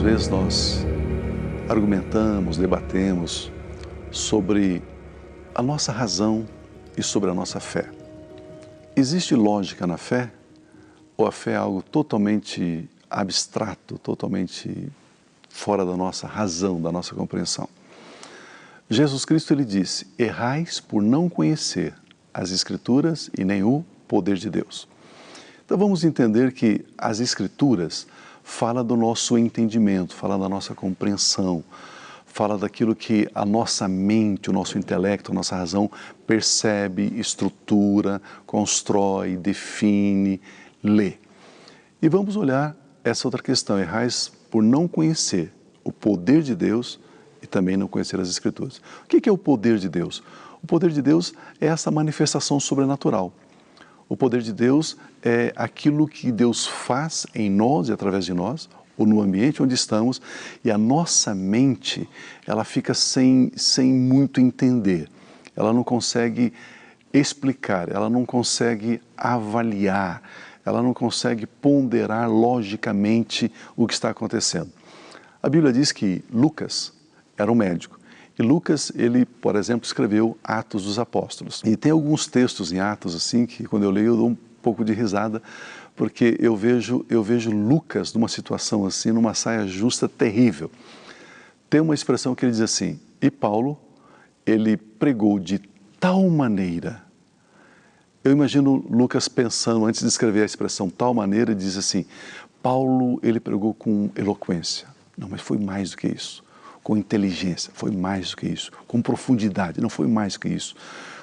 vezes nós argumentamos, debatemos sobre a nossa razão e sobre a nossa fé. Existe lógica na fé? Ou a fé é algo totalmente abstrato, totalmente fora da nossa razão, da nossa compreensão? Jesus Cristo, ele disse: errais por não conhecer as Escrituras e nem o poder de Deus. Então vamos entender que as Escrituras falam do nosso entendimento, falam da nossa compreensão, fala daquilo que a nossa mente, o nosso intelecto, a nossa razão percebe, estrutura, constrói, define, lê. E vamos olhar essa outra questão: errais por não conhecer o poder de Deus e também não conhecer as Escrituras. O que é o poder de Deus? O poder de Deus é essa manifestação sobrenatural. O poder de Deus é aquilo que Deus faz em nós e através de nós, ou no ambiente onde estamos, e a nossa mente, ela fica sem muito entender. Ela não consegue explicar, ela não consegue avaliar, ela não consegue ponderar logicamente o que está acontecendo. A Bíblia diz que Lucas era um médico. E Lucas, ele, por exemplo, escreveu Atos dos Apóstolos. E tem alguns textos em Atos, assim, que quando eu leio eu dou um pouco de risada, porque eu vejo Lucas numa situação assim, numa saia justa terrível. Tem uma expressão que ele diz assim: e Paulo, ele pregou de tal maneira. Eu imagino Lucas pensando, antes de escrever a expressão tal maneira, ele diz assim: Paulo, ele pregou com eloquência. Não, mas foi mais do que isso. Com inteligência, foi mais do que isso. Com profundidade, não foi mais do que isso.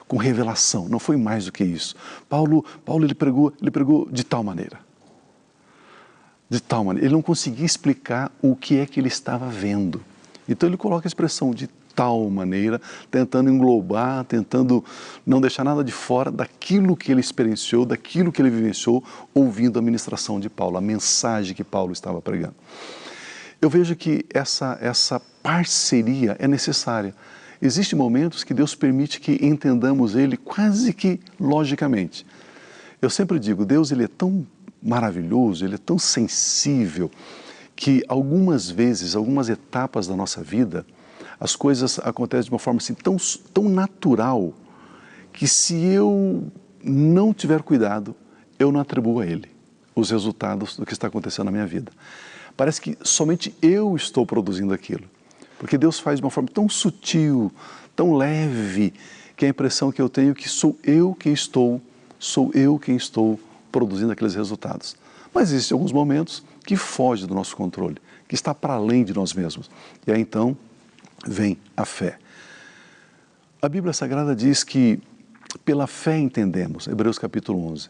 Com revelação, não foi mais do que isso. Paulo ele pregou de tal maneira. De tal maneira. Ele não conseguia explicar o que é que ele estava vendo. Então ele coloca a expressão de tal maneira, tentando englobar, tentando não deixar nada de fora daquilo que ele experienciou, daquilo que ele vivenciou, ouvindo a ministração de Paulo, a mensagem que Paulo estava pregando. Eu vejo que essa parceria é necessária. Existem momentos que Deus permite que entendamos Ele quase que logicamente. Eu sempre digo, Deus, Ele é tão maravilhoso, Ele é tão sensível, que algumas vezes, algumas etapas da nossa vida, as coisas acontecem de uma forma assim tão natural, que se eu não tiver cuidado, eu não atribuo a Ele os resultados do que está acontecendo na minha vida. Parece que somente eu estou produzindo aquilo. Porque Deus faz de uma forma tão sutil, tão leve, que a impressão que eu tenho é que sou eu quem estou produzindo aqueles resultados. Mas existem alguns momentos que fogem do nosso controle, que está para além de nós mesmos. E aí então vem a fé. A Bíblia Sagrada diz que pela fé entendemos, Hebreus capítulo 11,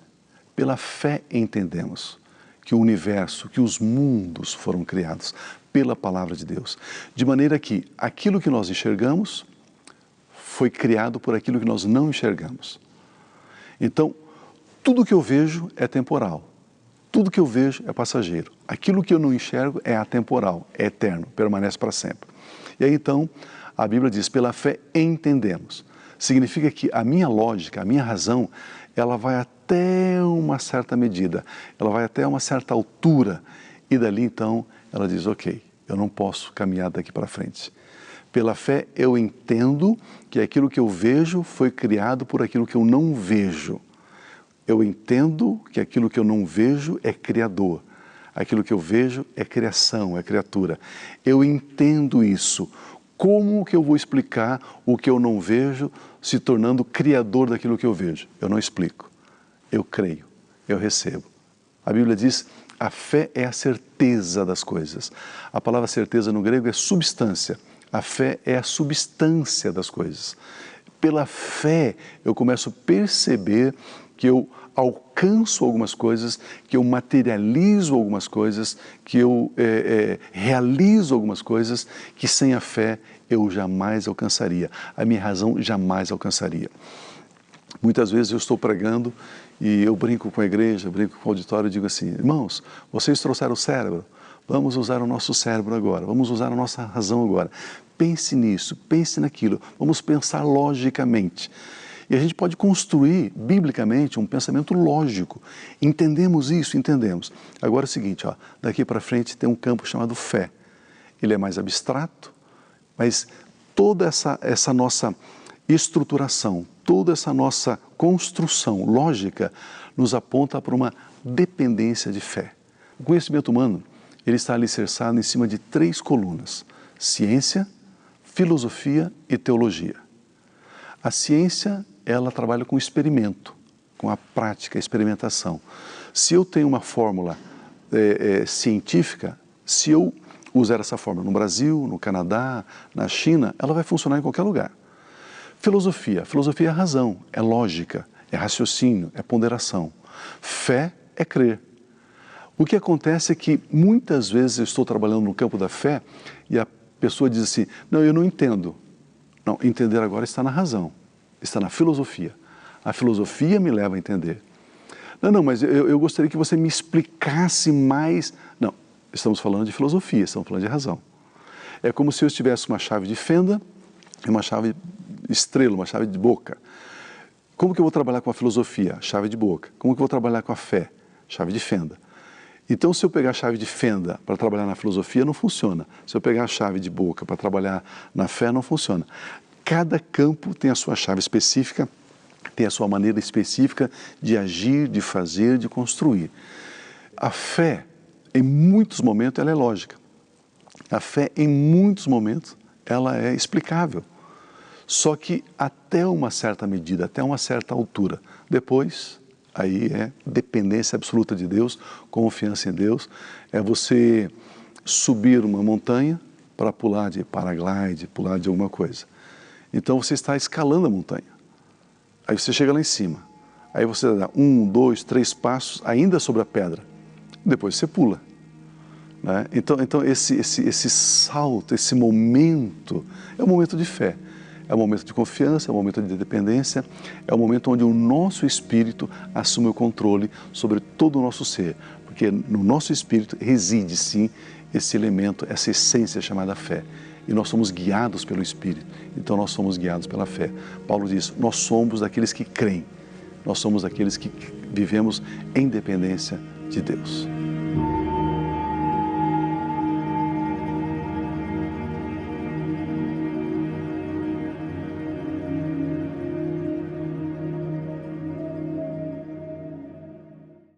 pela fé entendemos que o universo, que os mundos foram criados pela palavra de Deus. De maneira que aquilo que nós enxergamos foi criado por aquilo que nós não enxergamos. Então, tudo que eu vejo é temporal. Tudo que eu vejo é passageiro. Aquilo que eu não enxergo é atemporal, é eterno, permanece para sempre. E aí então, a Bíblia diz, pela fé entendemos. Significa que a minha lógica, a minha razão, ela vai até uma certa medida, ela vai até uma certa altura, e dali então ela diz, ok, eu não posso caminhar daqui para frente. Pela fé eu entendo que aquilo que eu vejo foi criado por aquilo que eu não vejo. Eu entendo que aquilo que eu não vejo é criador. Aquilo que eu vejo é criação, é criatura. Eu entendo isso. Como que eu vou explicar o que eu não vejo se tornando criador daquilo que eu vejo? Eu não explico. Eu creio, eu recebo. A Bíblia diz, a fé é a certeza das coisas. A palavra certeza no grego é substância. A fé é a substância das coisas. Pela fé eu começo a perceber que eu alcanço algumas coisas, que eu materializo algumas coisas, que eu realizo algumas coisas que sem a fé eu jamais alcançaria. A minha razão jamais alcançaria. Muitas vezes eu estou pregando e eu brinco com a igreja, brinco com o auditório e digo assim, irmãos, vocês trouxeram o cérebro, vamos usar o nosso cérebro agora, vamos usar a nossa razão agora. Pense nisso, pense naquilo, vamos pensar logicamente. E a gente pode construir, biblicamente, um pensamento lógico. Entendemos isso? Entendemos. Agora é o seguinte, ó, daqui para frente tem um campo chamado fé. ele é mais abstrato, mas toda essa nossa estruturação, toda essa nossa construção lógica nos aponta para uma dependência de fé. O conhecimento humano, ele está alicerçado em cima de 3 colunas: ciência, filosofia e teologia. A ciência, ela trabalha com experimento, com a prática, a experimentação. Se eu tenho uma fórmula científica, se eu usar essa fórmula no Brasil, no Canadá, na China, ela vai funcionar em qualquer lugar. Filosofia é razão, é lógica, é raciocínio, é ponderação. Fé é crer. O que acontece é que muitas vezes eu estou trabalhando no campo da fé e a pessoa diz assim: não, eu não entendo. Não, entender agora está na razão, está na filosofia. A filosofia me leva a entender. Não, mas eu gostaria que você me explicasse mais. Não, estamos falando de filosofia, estamos falando de razão. É como se eu tivesse uma chave de fenda e uma chave estrela, uma chave de boca. Como que eu vou trabalhar com a filosofia? Chave de boca. Como que eu vou trabalhar com a fé? Chave de fenda. Então, se eu pegar a chave de fenda para trabalhar na filosofia, não funciona. Se eu pegar a chave de boca para trabalhar na fé, não funciona. Cada campo tem a sua chave específica, tem a sua maneira específica de agir, de fazer, de construir. A fé, em muitos momentos, ela é lógica. A fé, em muitos momentos, ela é explicável. Só que até uma certa medida, até uma certa altura. Depois, aí é dependência absoluta de Deus, confiança em Deus. É você subir uma montanha para pular de paraglide, pular de alguma coisa. Então você está escalando a montanha. Aí você chega lá em cima. Aí você dá 1, 2, 3 passos ainda sobre a pedra. Depois você pula. Né? Então esse salto, esse momento, é um momento de fé. É um momento de confiança, é um momento de dependência, é um momento onde o nosso espírito assume o controle sobre todo o nosso ser. Porque no nosso espírito reside, sim, esse elemento, essa essência chamada fé. E nós somos guiados pelo Espírito, então nós somos guiados pela fé. Paulo diz, nós somos daqueles que creem, nós somos daqueles que vivemos em dependência de Deus.